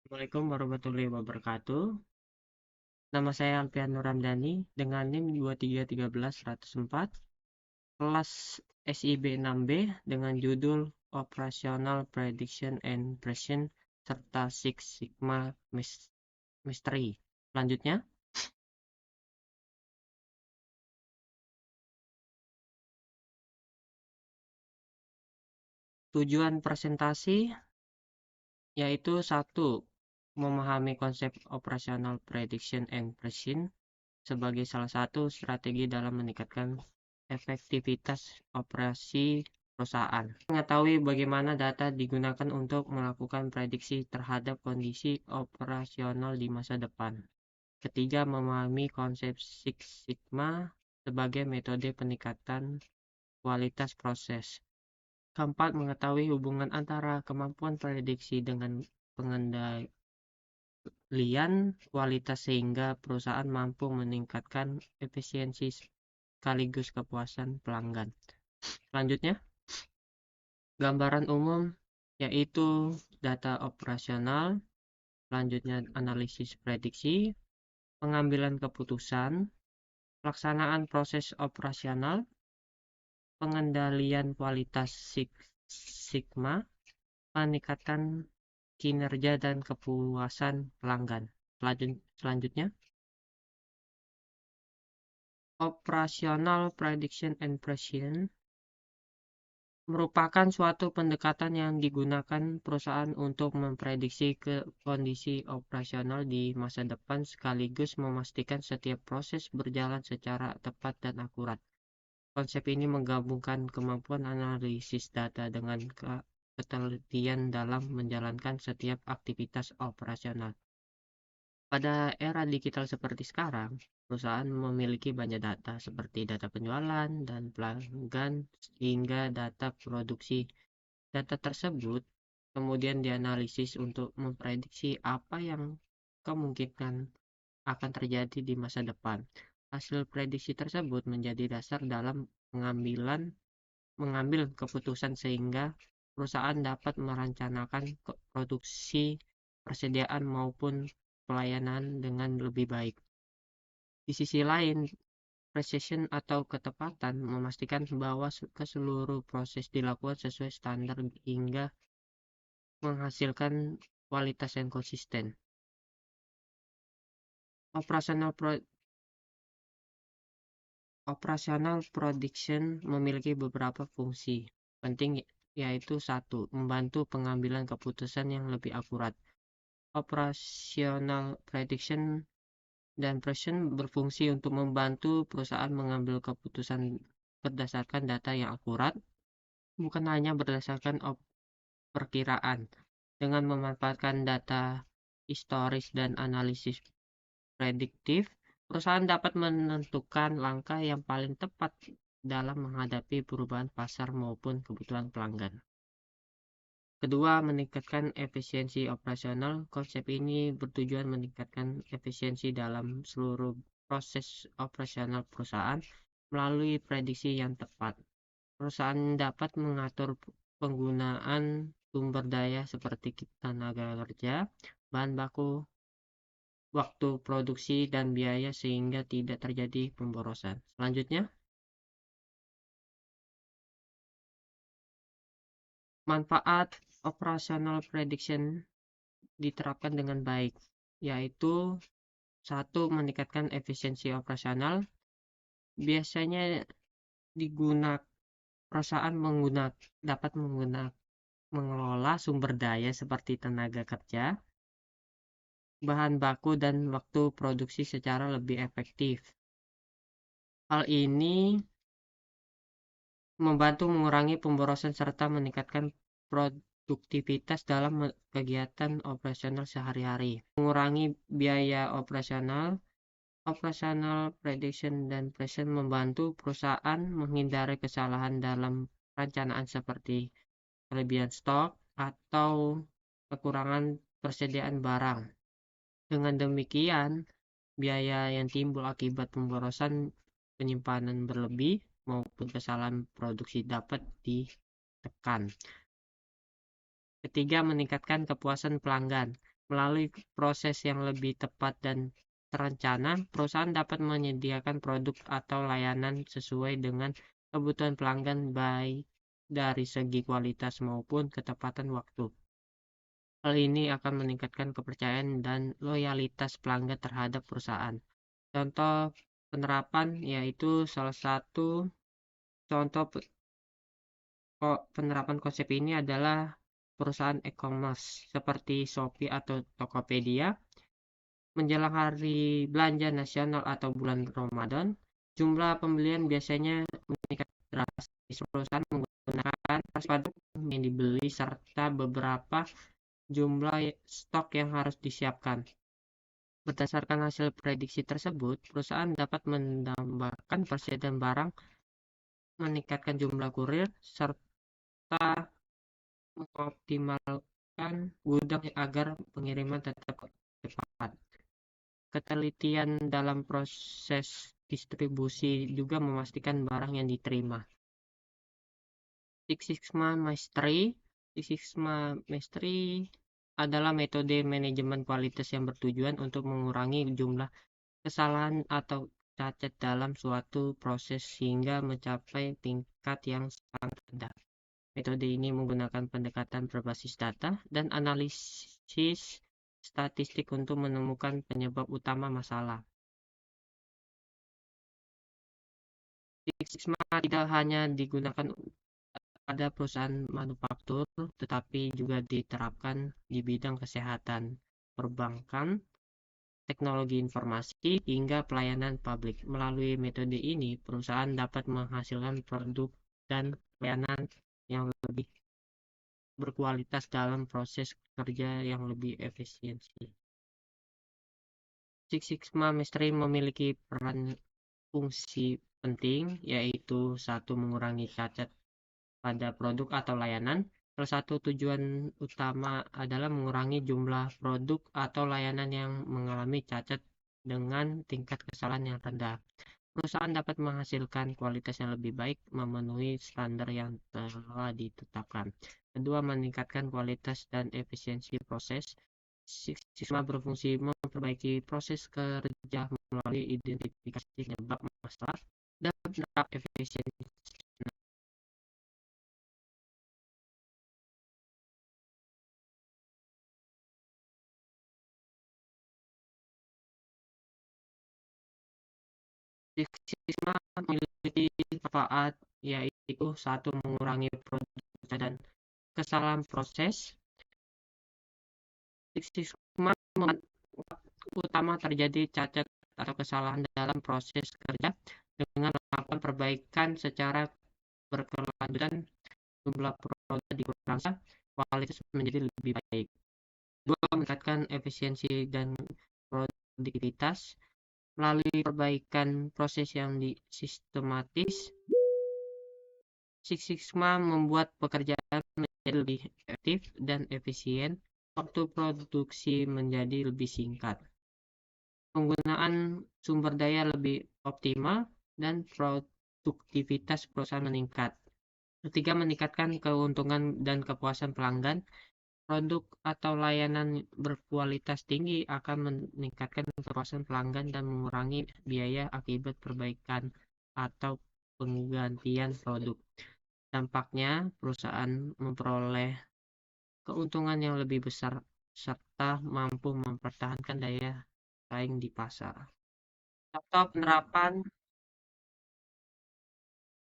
Assalamualaikum warahmatullahi wabarakatuh. Nama saya Alfian Nur Ramdhani dengan NIM 2331104, kelas SIB 6B dengan judul Operational Prediction and Precision serta Six Sigma Mastery. Selanjutnya, tujuan presentasi yaitu satu, memahami konsep Operational Prediction and Precision sebagai salah satu strategi dalam meningkatkan efektivitas operasi perusahaan. Mengetahui bagaimana data digunakan untuk melakukan prediksi terhadap kondisi operasional di masa depan. Ketiga, memahami konsep Six Sigma sebagai metode peningkatan kualitas proses. Keempat, mengetahui hubungan antara kemampuan prediksi dengan pengendalian kualitas sehingga perusahaan mampu meningkatkan efisiensi sekaligus kepuasan pelanggan. Selanjutnya, gambaran umum yaitu data operasional, selanjutnya analisis prediksi, pengambilan keputusan, pelaksanaan proses operasional, pengendalian kualitas Six Sigma, peningkatan kinerja dan kepuasan pelanggan. Selanjutnya, operational prediction and precision merupakan suatu pendekatan yang digunakan perusahaan untuk memprediksi kondisi operasional di masa depan sekaligus memastikan setiap proses berjalan secara tepat dan akurat. Konsep ini menggabungkan kemampuan analisis data dengan ketelitian dalam menjalankan setiap aktivitas operasional. Pada era digital seperti sekarang, perusahaan memiliki banyak data seperti data penjualan dan pelanggan hingga data produksi. Data tersebut kemudian dianalisis untuk memprediksi apa yang kemungkinan akan terjadi di masa depan. Hasil prediksi tersebut menjadi dasar dalam mengambil keputusan sehingga perusahaan dapat merencanakan produksi, persediaan maupun pelayanan dengan lebih baik. Di sisi lain, precision atau ketepatan memastikan bahwa seluruh proses dilakukan sesuai standar hingga menghasilkan kualitas yang konsisten. Operational prediction memiliki beberapa fungsi penting, yaitu satu, membantu pengambilan keputusan yang lebih akurat. Operational prediction dan precision berfungsi untuk membantu perusahaan mengambil keputusan berdasarkan data yang akurat, bukan hanya berdasarkan perkiraan. Dengan memanfaatkan data historis dan analisis prediktif, perusahaan dapat menentukan langkah yang paling tepat dalam menghadapi perubahan pasar maupun kebutuhan pelanggan. Kedua, meningkatkan efisiensi operasional. Konsep ini bertujuan meningkatkan efisiensi dalam seluruh proses operasional perusahaan melalui prediksi yang tepat. Perusahaan dapat mengatur penggunaan sumber daya seperti tenaga kerja, bahan baku, waktu produksi, dan biaya sehingga tidak terjadi pemborosan. Selanjutnya, manfaat operational prediction diterapkan dengan baik, yaitu satu, meningkatkan efisiensi operasional. Biasanya perusahaan dapat mengelola sumber daya seperti tenaga kerja, bahan baku, dan waktu produksi secara lebih efektif. Hal ini membantu mengurangi pemborosan serta meningkatkan produktivitas dalam kegiatan operasional sehari-hari. Mengurangi biaya operasional. Operational prediction dan precision membantu perusahaan menghindari kesalahan dalam perencanaan seperti kelebihan stok atau kekurangan persediaan barang. Dengan demikian, biaya yang timbul akibat pemborosan, penyimpanan berlebih, maupun kesalahan produksi dapat ditekan. Ketiga, meningkatkan kepuasan pelanggan. Melalui proses yang lebih tepat dan terencana, perusahaan dapat menyediakan produk atau layanan sesuai dengan kebutuhan pelanggan, baik dari segi kualitas maupun ketepatan waktu. Hal ini akan meningkatkan kepercayaan dan loyalitas pelanggan terhadap perusahaan. Contoh penerapan yaitu salah satu contoh penerapan konsep ini adalah perusahaan e-commerce seperti Shopee atau Tokopedia. Menjelang hari belanja nasional atau bulan Ramadan, jumlah pembelian biasanya meningkat drastis. Perusahaan menggunakan produk yang dibeli serta beberapa jumlah stok yang harus disiapkan. Berdasarkan hasil prediksi tersebut, perusahaan dapat menambahkan persediaan barang, meningkatkan jumlah kurir, serta mengoptimalkan gudang agar pengiriman tetap cepat. Ketelitian dalam proses distribusi juga memastikan barang yang diterima. Six Sigma Mastery. Six Sigma Mastery adalah metode manajemen kualitas yang bertujuan untuk mengurangi jumlah kesalahan atau cacat dalam suatu proses sehingga mencapai tingkat yang sangat rendah. Metode ini menggunakan pendekatan berbasis data dan analisis statistik untuk menemukan penyebab utama masalah. Six Sigma tidak hanya digunakan pada perusahaan manufaktur, tetapi juga diterapkan di bidang kesehatan, perbankan, teknologi informasi, hingga pelayanan publik. Melalui metode ini, perusahaan dapat menghasilkan produk dan layanan yang lebih berkualitas dalam proses kerja yang lebih efisiensi. Six Sigma Mastery memiliki peran fungsi penting, yaitu satu, mengurangi cacat pada produk atau layanan. Salah satu tujuan utama adalah mengurangi jumlah produk atau layanan yang mengalami cacat dengan tingkat kesalahan yang rendah. Perusahaan dapat menghasilkan kualitas yang lebih baik, memenuhi standar yang telah ditetapkan. Kedua, meningkatkan kualitas dan efisiensi proses. Six Sigma berfungsi memperbaiki proses kerja melalui identifikasi penyebab masalah dan menerap efisiensi. Six Sigma memiliki manfaat, yaitu satu, mengurangi produk dan kesalahan proses. Six Sigma utama terjadi cacat atau kesalahan dalam proses kerja dengan melakukan perbaikan secara berkelanjutan, jumlah produk dikurangi, kualitas menjadi lebih baik. Dua, meningkatkan efisiensi dan produktivitas melalui perbaikan proses yang sistematis. Six Sigma membuat pekerjaan menjadi lebih efektif dan efisien, waktu produksi menjadi lebih singkat, penggunaan sumber daya lebih optimal, dan produktivitas perusahaan meningkat. Ketiga, meningkatkan keuntungan dan kepuasan pelanggan. Produk atau layanan berkualitas tinggi akan meningkatkan kepuasan pelanggan dan mengurangi biaya akibat perbaikan atau penggantian produk. Dampaknya, perusahaan memperoleh keuntungan yang lebih besar serta mampu mempertahankan daya saing di pasar. Contoh penerapan,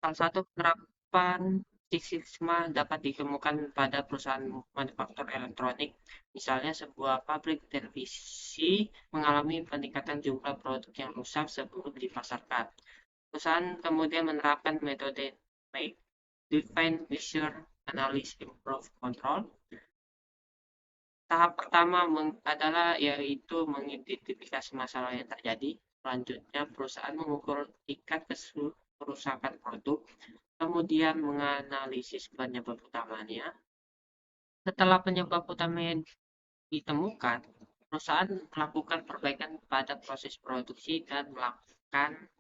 salah satu penerapan Six Sigma dapat ditemukan pada perusahaan manufaktur elektronik. Misalnya, sebuah pabrik televisi mengalami peningkatan jumlah produk yang rusak sebelum dipasarkan. Perusahaan kemudian menerapkan metode Define, Measure, Analyze, Improve, Control. Tahap pertama adalah yaitu mengidentifikasi masalah yang terjadi. Selanjutnya, perusahaan mengukur tingkat kerusakan produk, kemudian menganalisis penyebab utamanya. Setelah penyebab utamanya ditemukan, perusahaan melakukan perbaikan pada proses produksi dan melakukan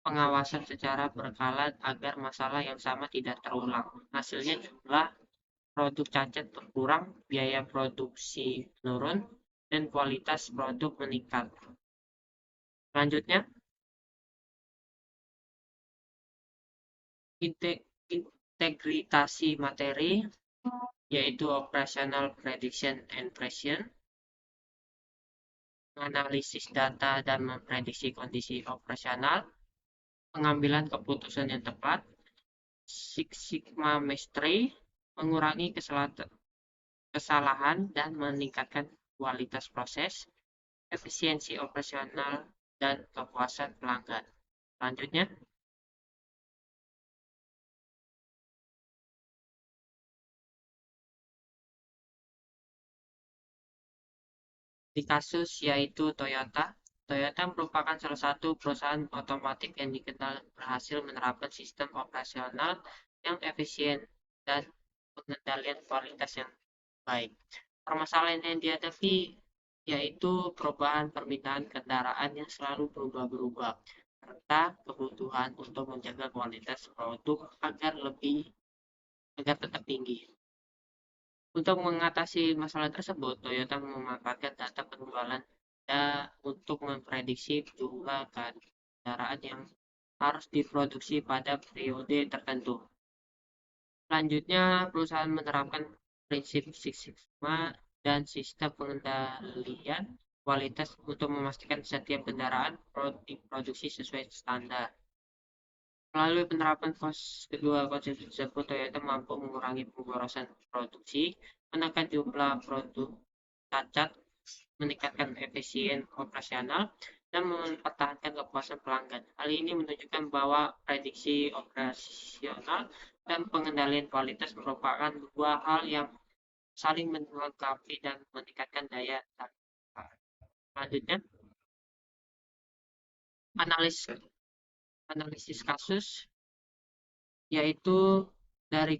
pengawasan secara berkala agar masalah yang sama tidak terulang. Hasilnya, jumlah produk cacat berkurang, biaya produksi menurun, dan kualitas produk meningkat. Selanjutnya, integritasi materi, yaitu operational prediction and precision, menganalisis data dan memprediksi kondisi operasional, pengambilan keputusan yang tepat, Six Sigma Mastery, mengurangi kesalahan dan meningkatkan kualitas proses, efisiensi operasional, dan kepuasan pelanggan. Selanjutnya, di kasus yaitu Toyota. Toyota merupakan salah satu perusahaan otomotif yang dikenal berhasil menerapkan sistem operasional yang efisien dan pengendalian kualitas yang baik. Permasalahan yang dihadapi yaitu perubahan permintaan kendaraan yang selalu berubah-berubah, serta kebutuhan untuk menjaga kualitas produk agar tetap tinggi. Untuk mengatasi masalah tersebut, Toyota memanfaatkan data penjualan untuk memprediksi jumlah kendaraan yang harus diproduksi pada periode tertentu. Selanjutnya, perusahaan menerapkan prinsip Six Sigma dan sistem pengendalian kualitas untuk memastikan setiap kendaraan diproduksi sesuai standar. Melalui penerapan kedua konsep tersebut, Toyota mampu mengurangi pemborosan produksi, menekan jumlah produk cacat, meningkatkan efisien operasional, dan mempertahankan kepuasan pelanggan. Hal ini menunjukkan bahwa prediksi operasional dan pengendalian kualitas merupakan dua hal yang saling melengkapi dan meningkatkan daya tarik. Selanjutnya, analisis kasus, yaitu dari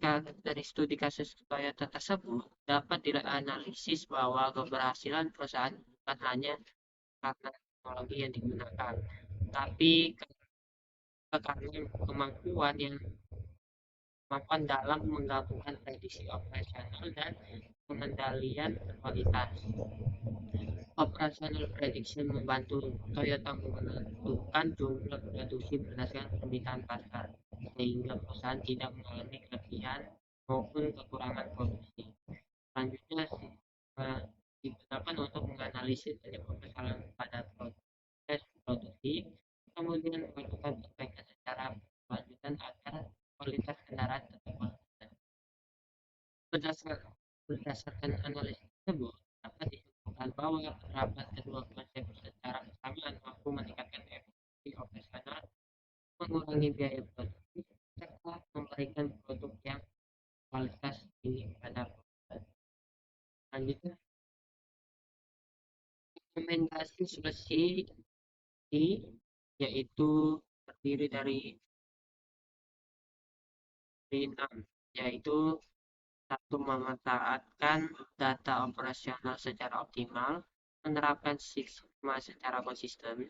studi kasus Toyota tersebut dapat dianalisis bahwa keberhasilan perusahaan bukan hanya karena teknologi yang digunakan, tapi karena kemampuan dalam menggabungkan prediksi operasional dan pengendalian kualitas. Operational prediction membantu Toyota menentukan jumlah produksi berdasarkan permintaan pasar, sehingga perusahaan tidak mengalami kelebihan maupun kekurangan produksi. Selanjutnya, digunakan untuk menganalisis penyebab kesalahan pada proses produksi, kemudian melakukan perbaikan secara berkelanjutan agar kualitas kendaraan tetap konsisten. Berdasarkan analisis tersebut, dapat disimpulkan bahwa penerapan kedua konsep secara bersamaan mampu meningkatkan efisiensi operasional, mengurangi biaya produksi, serta memberikan produk yang kualitas tinggi pada pelanggan. Selanjutnya, rekomendasi solusi yaitu terdiri dari 6, yaitu satu, memanfaatkan data operasional secara optimal, menerapkan Six Sigma secara konsisten,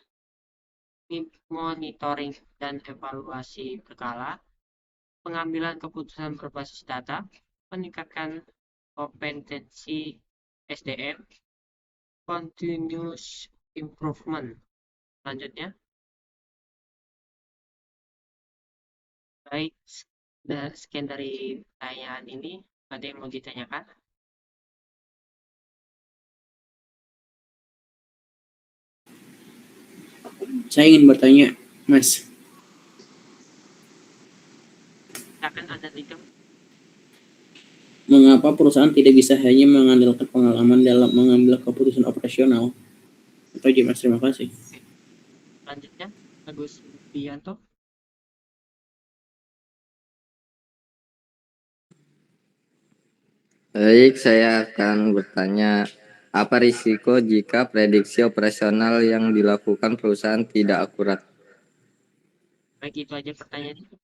monitoring dan evaluasi berkala, pengambilan keputusan berbasis data, meningkatkan kompetensi SDM, continuous improvement. Selanjutnya, baik, sekian dari pertanyaan ini. Ada yang mau ditanyakan? Saya ingin bertanya, Mas. Silakan Anda itu. Mengapa perusahaan tidak bisa hanya mengandalkan pengalaman dalam mengambil keputusan operasional? Itu aja, Mas. Terima kasih. Selanjutnya, Agus Bianto. Baik, saya akan bertanya, apa risiko jika prediksi operasional yang dilakukan perusahaan tidak akurat? Baik, itu aja pertanyaannya.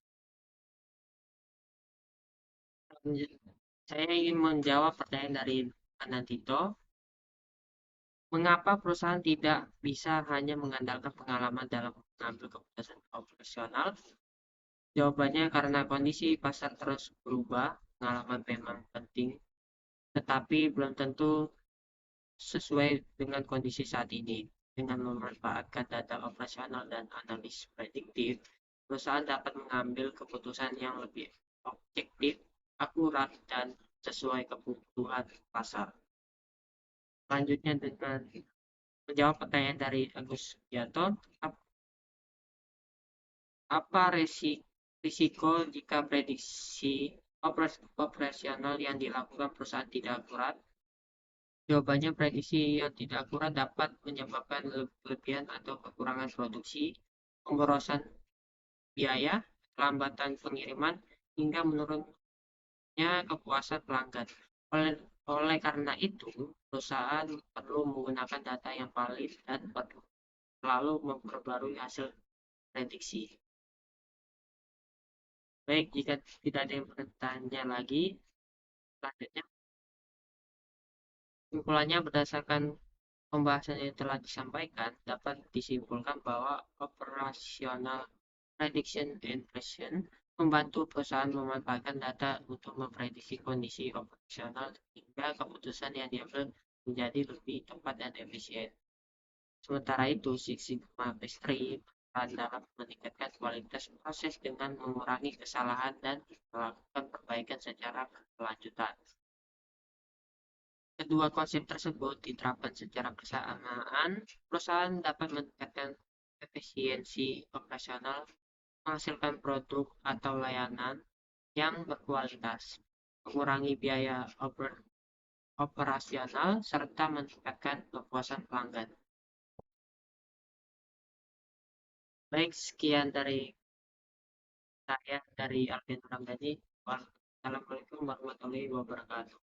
Saya ingin menjawab pertanyaan dari Anantito. Mengapa perusahaan tidak bisa hanya mengandalkan pengalaman dalam mengambil keputusan operasional? Jawabannya karena kondisi pasar terus berubah pengalaman memang penting, tetapi belum tentu sesuai dengan kondisi saat ini. Dengan memanfaatkan data operasional dan analis prediktif, perusahaan dapat mengambil keputusan yang lebih objektif, akurat, dan sesuai kebutuhan pasar. Selanjutnya dengan menjawab pertanyaan dari Agus Sugianto, apa risiko jika prediksi operasional yang dilakukan perusahaan tidak akurat? Jawabannya, prediksi yang tidak akurat dapat menyebabkan kelebihan atau kekurangan produksi, pemborosan biaya, kelambatan pengiriman, hingga menurunnya kepuasan pelanggan. Oleh karena itu, perusahaan perlu menggunakan data yang valid dan perlu selalu memperbarui hasil prediksi. Baik, jika tidak ada yang bertanya lagi, selanjutnya kesimpulannya berdasarkan pembahasan yang telah disampaikan, dapat disimpulkan bahwa operational prediction and precision membantu perusahaan memanfaatkan data untuk memprediksi kondisi operasional hingga keputusan yang diambil menjadi lebih tepat dan efisien. Sementara itu, Six Sigma Mastery berperan dalam meningkatkan kualitas proses dengan mengurangi kesalahan dan melakukan perbaikan secara berkelanjutan. Kedua konsep tersebut diterapkan secara bersamaan, perusahaan dapat meningkatkan efisiensi operasional, menghasilkan produk atau layanan yang berkualitas, mengurangi biaya operasional, serta meningkatkan kepuasan pelanggan. Baik, sekian dari saya, dari Alvin Ramdhani. Wassalamualaikum warahmatullahi wabarakatuh.